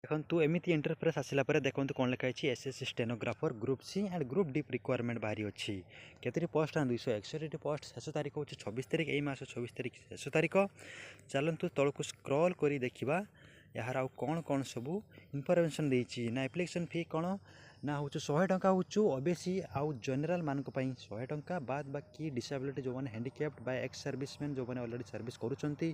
देखो एमती इंटरप्रेस आसला देखो कौन लिखाई SSC stenographer group C and group D requirement बाहरी अच्छी केतरी पोस्ट 261 पोस्ट शेष तारीख हूँ 26 तारीख यही मास 24 तारीख शेष तारीख। चलतु तौक स्क्रॉल कर देखा यार आउ कौन सबू इनफर्मेशन देती ना एप्लिकेशन फी कौन ना हूँ 100 टंका हूँ ओबीसी आउ जनरल मान 100 टंका बाद बाकी डिसेबिलिटी जो मैंने हैंडिकैप्ड बाय एक्स सर्विसमैन जो मैंने ऑलरेडी सर्विस करुँच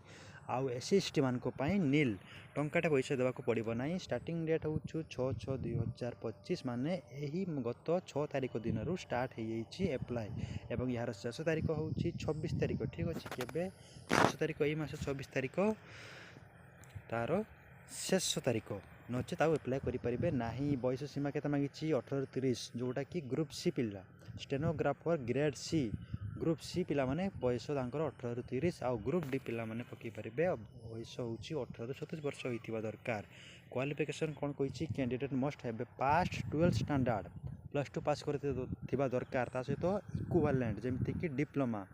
आउ एससी एसटी मान नील टंकाटा पैसा देवाक पड़ो ना। स्टार्टिंग डेट हूँ 6/6/2025 माने यही गत 6 तारीख दिन स्टार्ट हो एप्लाय एवं यार शेष तारीख हूँ 26 तारीख ठीक अच्छे केवे शेष तारीख यही मास 24 तारीख तार शेष तारीख नचे ताऊ एप्लाय करेंगे ना। बयस सीमा के मांगी 18-30 जोटा कि ग्रुप सी पिला stenographer grade C group C पिला माने बयस 18-30 आउ ग्रुप डी पिला माने पकई पारे बयस हूँ 18-37 वर्ष होता दरकार। क्वालिफिकेशन कौन कही candidate must have past 12th standard +2 पास कर दरकार ता सहित इक्विवेलेंट जमीक कि डिप्लोमा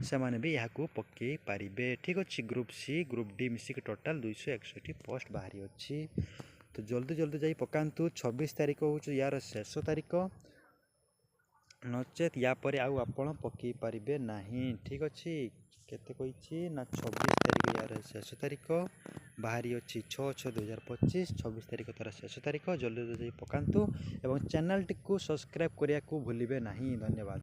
से माने भी यहाँ पकई पारे ठीक अच्छे। ग्रुप सी ग्रुप डी मिसिक टोटाल 261 पोस्ट बाहरी अच्छी तो जल्दी जल्दी जाई पकातु। 26 तारीख हूँ यार शेष तारीख नचेत या पर आउ आपण पकई पारे ना ठीक अच्छे। केते कही ना 26 तारीख यार शेष तारीख बाहरी अच्छी 6/6/2025 26 तारीख तार शेष तारीख जल्दी जल्दी जाई पकातु एवं चैनल टी सब्सक्राइब करने को भूलिए ना। धन्यवाद।